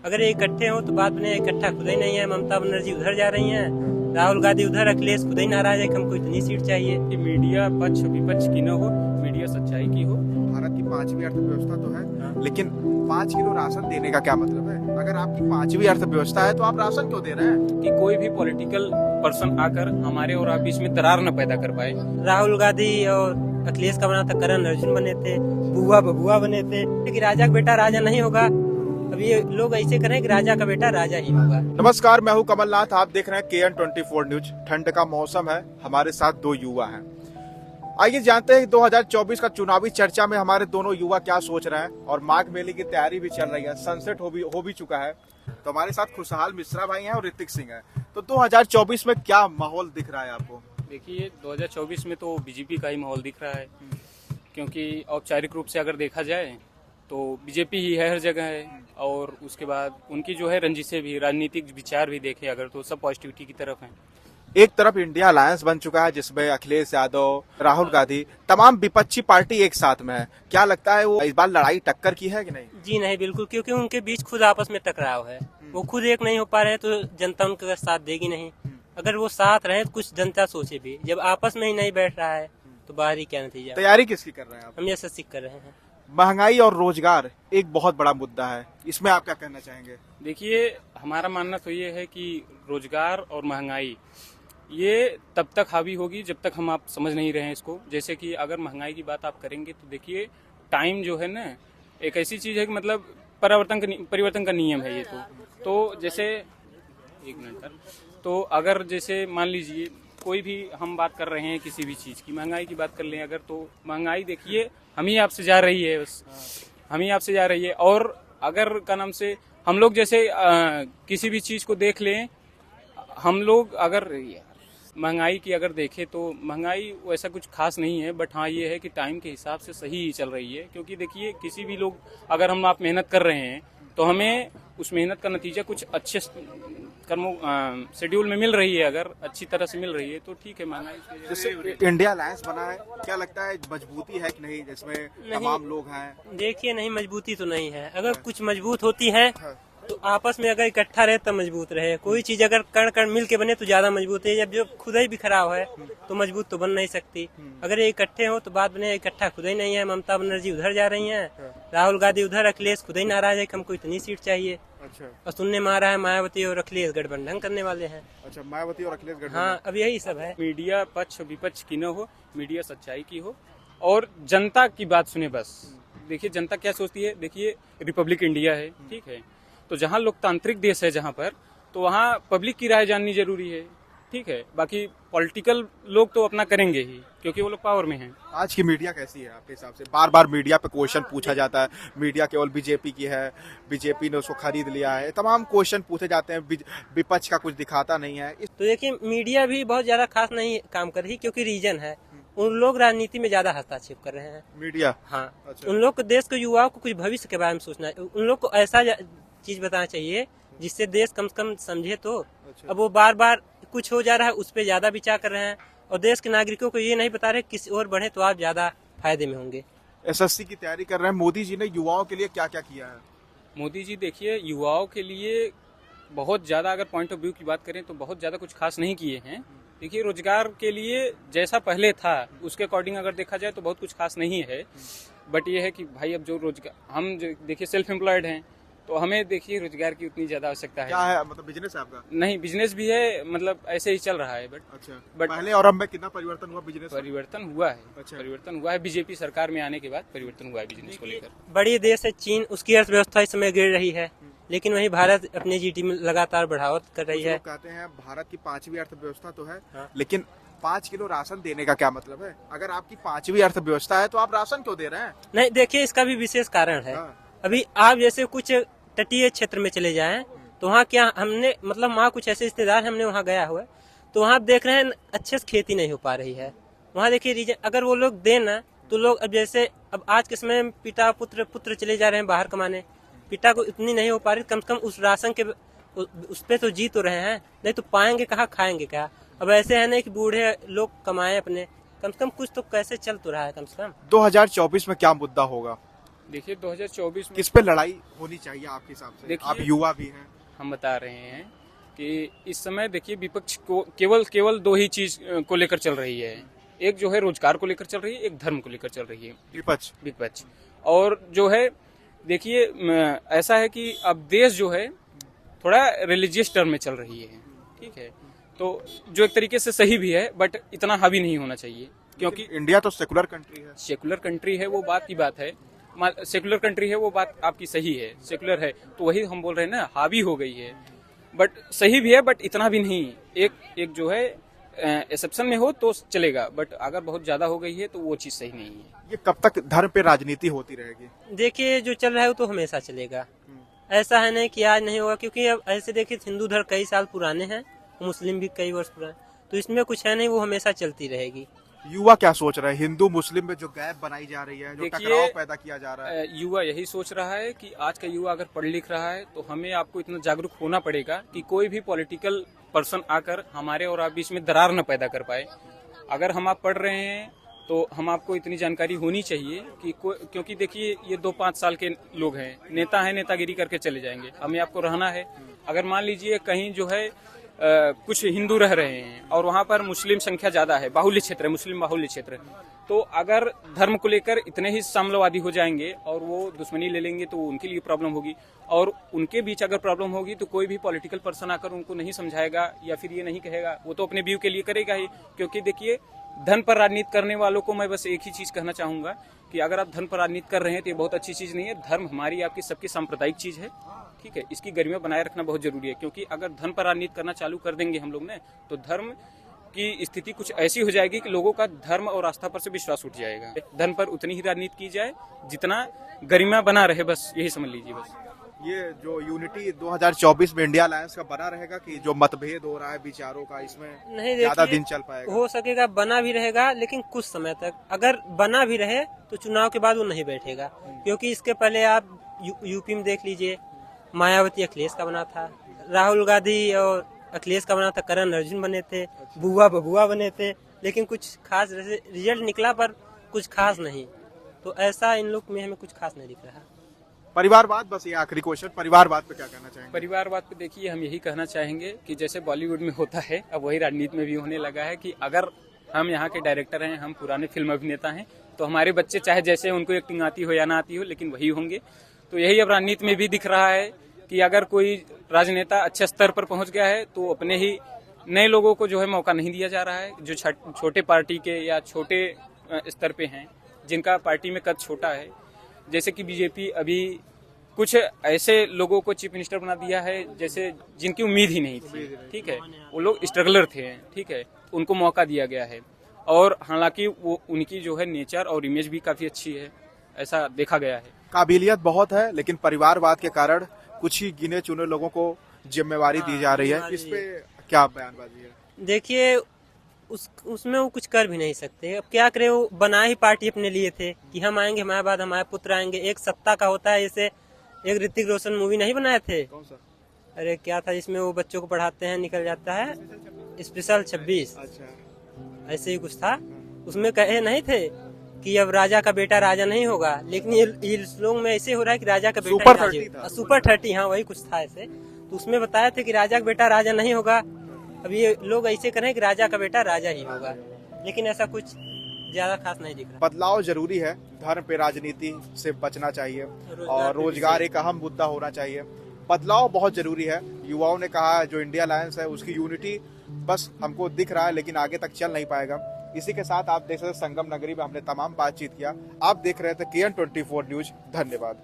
अगर ये इकट्ठे हो तो बात बने, इकट्ठा खुद ही नहीं है। ममता बनर्जी उधर जा रही हैं, राहुल गांधी उधर, अखिलेश खुद ही नाराज है कि हमको इतनी सीट चाहिए। कि मीडिया पक्ष विपक्ष की न हो, मीडिया सच्चाई की हो। भारत की 5वीं अर्थव्यवस्था तो है, लेकिन 5 किलो राशन देने का क्या मतलब है? अगर आपकी 5वीं अर्थव्यवस्था है तो आप राशन क्यों दे रहे हैं? कि कोई भी पॉलिटिकल पर्सन आकर हमारे और आप बीच में दरार न पैदा कर पाए। राहुल गांधी और अखिलेश का बना था करण अर्जुन बने थे, बुआ बबुआ बने थे, लेकिन राजा का बेटा राजा नहीं होगा। अब ये लोग ऐसे करें कि राजा का बेटा राजा ही होगा। नमस्कार, मैं हूं कमलनाथ, आप देख रहे हैं KN24 न्यूज। ठंड का मौसम है, हमारे साथ दो युवा हैं। आइए जानते हैं 2024 का चुनावी चर्चा में हमारे दोनों युवा क्या सोच रहे हैं। और माघ मेले की तैयारी भी चल रही है, सनसेट हो भी चुका है। तो हमारे साथ खुशहाल मिश्रा भाई हैं और ऋतिक सिंह हैं। तो 2024 में क्या माहौल दिख रहा है आपको? देखिए 2024 में तो बीजेपी का ही माहौल दिख रहा है, क्योंकि औपचारिक रूप से अगर देखा जाए तो बीजेपी ही है हर जगह है। और उसके बाद उनकी जो है रंजिशें भी, राजनीतिक विचार भी देखें अगर तो सब पॉजिटिविटी की तरफ हैं। एक तरफ इंडिया अलायंस बन चुका है जिसमें अखिलेश यादव, राहुल गांधी, तमाम विपक्षी पार्टी एक साथ में है। क्या लगता है वो इस बार लड़ाई टक्कर की है कि नहीं? जी नहीं, बिल्कुल, क्योंकि उनके बीच खुद आपस में टकराव है। वो खुद एक नहीं हो पा रहे हैं तो जनता उनका साथ देगी नहीं। अगर वो साथ रहे तो कुछ जनता सोचे भी, जब आपस में ही नहीं बैठ रहा है तो बाहर ही क्या नतीजा। तैयारी किसकी कर रहे हैं आप? हम ये सीख कर रहे हैं। महंगाई और रोजगार एक बहुत बड़ा मुद्दा है, इसमें आप क्या कहना चाहेंगे? देखिए हमारा मानना तो ये है कि रोजगार और महंगाई ये तब तक हावी होगी जब तक हम आप समझ नहीं रहे हैं इसको। जैसे कि अगर महंगाई की बात आप करेंगे तो देखिए टाइम जो है ना एक ऐसी चीज है कि मतलब परिवर्तन का नियम है ये। तो जैसे एक मिनट सर, तो अगर जैसे मान लीजिए कोई भी हम बात कर रहे हैं किसी भी चीज की, महंगाई की बात कर लें अगर, तो महंगाई देखिए हम ही आपसे जा रही है, बस हम ही आपसे जा रही है। और अगर का नाम से हम लोग जैसे किसी भी चीज को देख लें, हम लोग अगर महंगाई की अगर देखें तो महंगाई वैसा कुछ खास नहीं है, बट हाँ ये है कि टाइम के हिसाब से सही ही चल रही है। क्योंकि देखिए किसी भी लोग अगर हम आप मेहनत कर रहे हैं तो हमें उस मेहनत का नतीजा कुछ अच्छे कर्मों शेड्यूल में मिल रही है, अगर अच्छी तरह से मिल रही है तो ठीक है। महंगाई जैसे इंडिया अलायंस बना है, क्या लगता है मजबूती है कि नहीं, जिसमें तमाम लोग हैं? देखिए नहीं, मजबूती तो नहीं है। अगर कुछ मजबूत होती है तो आपस में अगर इकट्ठा रहे तब मजबूत रहे। कोई चीज अगर कण कण मिल के बने तो ज्यादा मजबूत है। जब जो खुद ही बिखराव है तो मजबूत तो बन नहीं सकती। अगर ये इकट्ठे हो तो बात बने, इकट्ठा खुद ही नहीं है। ममता बनर्जी उधर जा रही हैं, राहुल गांधी उधर, अखिलेश खुद ही नाराज है कि हमको इतनी सीट चाहिए। अच्छा, और सुनने में आ रहा है मायावती और अखिलेश गठबंधन करने वाले हैं। अच्छा, मायावती और अखिलेश गठबंधन। हाँ, अब यही सब है। मीडिया पक्ष विपक्ष की न हो, मीडिया सच्चाई की हो और जनता की बात सुने बस। देखिए जनता क्या सोचती है, देखिए रिपब्लिक इंडिया है, ठीक है, तो जहाँ लोकतांत्रिक देश है जहाँ पर, तो वहाँ पब्लिक की राय जाननी जरूरी है, ठीक है। बाकी पॉलिटिकल लोग तो अपना करेंगे ही क्योंकि वो लोग पावर में हैं। आज की मीडिया कैसी है आपके हिसाब से? बार बार मीडिया पे क्वेश्चन पूछा जाता है, मीडिया केवल बीजेपी की है, बीजेपी ने उसको खरीद लिया है, तमाम क्वेश्चन पूछे जाते हैं, विपक्ष का कुछ दिखाता नहीं है। तो देखिए मीडिया भी बहुत ज्यादा खास नहीं काम कर रही, क्योंकि रीजन है उन लोग राजनीति में ज्यादा हस्तक्षेप कर रहे हैं। मीडिया, हाँ, अच्छा। उन लोग को, देश के युवाओं को कुछ भविष्य के बारे में सोचना है। उन लोग को ऐसा चीज बताना चाहिए जिससे देश कम से कम समझे। तो अब वो बार बार कुछ हो जा रहा है उस पर ज्यादा विचार कर रहे हैं, और देश के नागरिकों को ये नहीं बता रहे किसी और बढ़े तो आप ज्यादा फायदे में होंगे। SSC की तैयारी कर रहे हैं, मोदी जी ने युवाओं के लिए क्या क्या किया है? मोदी जी देखिए युवाओं के लिए बहुत ज़्यादा, अगर पॉइंट ऑफ व्यू की बात करें तो बहुत ज़्यादा कुछ खास नहीं किए हैं। देखिए रोजगार के लिए जैसा पहले था उसके अकॉर्डिंग अगर देखा जाए तो बहुत कुछ खास नहीं है। बट ये है कि भाई अब जो रोजगार, हम जो देखिए सेल्फ एम्प्लॉयड हैं तो हमें देखिए रोजगार की उतनी ज़्यादा आवश्यकता है। क्या है, मतलब बिजनेस है आपका? नहीं, बिजनेस भी है, मतलब ऐसे ही चल रहा है। अच्छा, बट पहले और अब में कितना परिवर्तन हुआ बिजनेस? परिवर्तन हुआ है। अच्छा। परिवर्तन हुआ है, बीजेपी सरकार में आने के बाद परिवर्तन हुआ है बिजनेस को लेकर। बड़ी देश है चीन, उसकी अर्थव्यवस्था इस समय गिर रही है, लेकिन वहीं भारत अपने GDP में लगातार बढ़ावा कर रही है। कहते हैं भारत की 5वीं अर्थव्यवस्था तो है, हाँ। लेकिन 5 किलो राशन देने का क्या मतलब है? अगर आपकी 5वीं अर्थव्यवस्था है तो आप राशन क्यों दे रहे हैं? नहीं, देखिए इसका भी विशेष कारण है। हाँ। अभी आप जैसे कुछ तटीय क्षेत्र में चले जाएं तो वहाँ क्या, हमने मतलब वहाँ कुछ ऐसे रिश्तेदार, हमने वहाँ गया हुआ है तो वहाँ देख रहे हैं अच्छे से खेती नहीं हो पा रही है। वहाँ देखिए रीजन, अगर वो लोग दें ना तो लोग, अब जैसे अब आज के समय में पिता पुत्र चले जा रहे हैं बाहर कमाने, पिता को इतनी नहीं हो पा रही, कम से कम उस राशन के उस पे तो जी तो रहे हैं, नहीं तो पाएंगे कहाँ, खाएंगे क्या। अब ऐसे है ना कि बूढ़े लोग कमाए अपने, कम से कम कुछ तो कैसे चल तो रहा है कम से कम। 2024 में क्या मुद्दा होगा? देखिए 2024 में किस पे लड़ाई होनी चाहिए आपके हिसाब से? देखिए- आप युवा भी हैं। हम बता रहे हैं कि इस समय देखिए विपक्ष को केवल दो ही चीज को लेकर चल रही है। एक जो है रोजगार को लेकर चल रही है, एक धर्म को लेकर चल रही है विपक्ष। और जो है देखिए ऐसा है कि अब देश जो है थोड़ा रिलीजियस टर्म में चल रही है, ठीक है, तो जो एक तरीके से सही भी है, बट इतना हावी नहीं होना चाहिए, क्योंकि इंडिया तो सेकुलर कंट्री है। सेकुलर कंट्री है, वो बात की बात है, सेकुलर कंट्री है, वो बात आपकी सही है, सेकुलर है, तो वही हम बोल रहे हैं ना, हावी हो गई है, बट सही भी है, बट इतना भी नहीं। एक जो है एक्सेप्शन में हो तो चलेगा, बट अगर बहुत ज्यादा हो गई है तो वो चीज सही नहीं है। ये कब तक धर्म पे राजनीति होती रहेगी? देखिए जो चल रहा है वो तो हमेशा चलेगा, ऐसा है नहीं कि आज नहीं होगा, क्योंकि अब ऐसे देखिए हिंदू धर्म कई साल पुराने हैं, मुस्लिम भी कई वर्ष पुराने, तो इसमें कुछ है नहीं, वो हमेशा चलती रहेगी। युवा क्या सोच रहे हैं? हिंदू मुस्लिम में जो गैप बनाई जा रही है, जो देखिए, टकराव पैदा किया जा रहा है, युवा यही सोच रहा है कि आज का युवा अगर पढ़ लिख रहा है तो हमें आपको इतना जागरूक होना पड़ेगा कि कोई भी पॉलिटिकल पर्सन आकर हमारे और आप बीच में दरार न पैदा कर पाए। अगर हम आप पढ़ रहे हैं तो हम आपको इतनी जानकारी होनी चाहिए कि क्योंकि देखिए ये 2-5 साल के लोग हैं, नेता हैं, नेतागिरी करके चले जाएंगे, हमें आपको रहना है। अगर मान लीजिए कहीं जो है कुछ हिंदू रह रहे हैं और वहाँ पर मुस्लिम संख्या ज्यादा है, बाहुल्य क्षेत्र है, मुस्लिम बाहुल्य क्षेत्र, तो अगर धर्म को लेकर इतने ही साम्यवादी हो जाएंगे और वो दुश्मनी ले लेंगे तो उनके लिए प्रॉब्लम होगी, और उनके बीच अगर प्रॉब्लम होगी तो कोई भी पॉलिटिकल पर्सन आकर उनको नहीं समझाएगा या फिर ये नहीं कहेगा, वो तो अपने व्यू के लिए करेगा ही। क्योंकि देखिए धन पर राजनीति करने वालों को मैं बस एक ही चीज कहना चाहूंगा कि अगर आप धन पर राजनीति कर रहे हैं तो ये बहुत अच्छी चीज नहीं है। धर्म हमारी आपकी सबकी सांप्रदायिक चीज है, ठीक है, इसकी गरिमा बनाए रखना बहुत जरूरी है, क्योंकि अगर धन पर राजनीति करना चालू कर देंगे हम लोग ने तो धर्म की स्थिति कुछ ऐसी हो जाएगी कि लोगों का धर्म और आस्था पर से विश्वास उठ जाएगा। धन पर उतनी ही राजनीति की जाए जितना गरिमा बना रहे, बस यही समझ लीजिए। बस ये जो यूनिटी 2024 में इंडिया अलायंस का बना रहेगा कि जो मतभेद हो रहा है विचारों का, इसमें नहीं, ज्यादा देखिए, दिन चल पाएगा? हो सकेगा, बना भी रहेगा, लेकिन कुछ समय तक। अगर बना भी रहे तो चुनाव के बाद वो नहीं बैठेगा, क्योंकि इसके पहले आप यूपी में देख लीजिए, मायावती अखिलेश का बना था, राहुल गांधी और अखिलेश का बना था, करण अर्जुन बने थे, बुआ बबुआ बने थे, लेकिन कुछ खास रिजल्ट निकला पर कुछ खास नहीं। तो ऐसा इन लोग में हमें कुछ खास नहीं दिख रहा। परिवारवाद, बस ये आखिरी क्वेश्चन, परिवारवाद पे क्या कहना चाहेंगे? परिवारवाद पे देखिए हम यही कहना चाहेंगे कि जैसे बॉलीवुड में होता है अब वही राजनीति में भी होने लगा है कि अगर हम यहाँ के डायरेक्टर हैं, हम पुराने फिल्म अभिनेता हैं, तो हमारे बच्चे चाहे जैसे उनको एक्टिंग आती हो या ना आती हो लेकिन वही होंगे। तो यही अब राजनीति में भी दिख रहा है कि अगर कोई राजनेता अच्छे स्तर पर पहुंच गया है तो अपने ही नए लोगों को जो है मौका नहीं दिया जा रहा है, जो छोटे पार्टी के या छोटे स्तर पे हैं, जिनका पार्टी में कद छोटा है। जैसे कि बीजेपी अभी कुछ ऐसे लोगों को चीफ मिनिस्टर बना दिया है जैसे जिनकी उम्मीद ही नहीं थी, ठीक है, वो लोग स्ट्रगलर थे, ठीक है, उनको मौका दिया गया है। और हालांकि वो उनकी जो है नेचर और इमेज भी काफी अच्छी है, ऐसा देखा गया है। काबिलियत बहुत है, लेकिन परिवारवाद के कारण कुछ ही गिने चुने लोगों को जिम्मेवारी दी जा रही है। इस पे क्या बयानबाजी है? देखिए उसमें वो कुछ कर भी नहीं सकते। अब क्या करे, वो बना ही पार्टी अपने लिए थे कि हम आएंगे, हमारे बाद हमारे पुत्र आएंगे। एक सत्ता का होता है, जैसे एक ऋतिक रोशन मूवी नहीं बनाए थे? कौन सा? अरे क्या था, जिसमें वो बच्चों को पढ़ाते हैं, निकल जाता है स्पेशल 26, अच्छा, ऐसे ही कुछ था। उसमें कहे नहीं थे कि अब राजा का बेटा राजा नहीं होगा, लेकिन ये लोग में ऐसे हो रहा है कि राजा का बेटा सुपर ही 30 था। सुपर 30, हाँ वही कुछ था ऐसे। तो उसमें बताया थे कि राजा का बेटा राजा नहीं होगा। अब ये लोग ऐसे करें कि राजा का बेटा राजा ही होगा, लेकिन ऐसा कुछ ज्यादा खास नहीं दिख रहा। बदलाव जरूरी है, धर्म पे राजनीति से बचना चाहिए और रोजगार एक अहम मुद्दा होना चाहिए। बदलाव बहुत जरूरी है। युवाओं ने कहा जो इंडिया अलायंस है उसकी यूनिटी बस हमको दिख रहा है, लेकिन आगे तक चल नहीं पाएगा। इसी के साथ आप देख सकते संगम नगरी में हमने तमाम बातचीत किया। आप देख रहे थे KN24 न्यूज। धन्यवाद।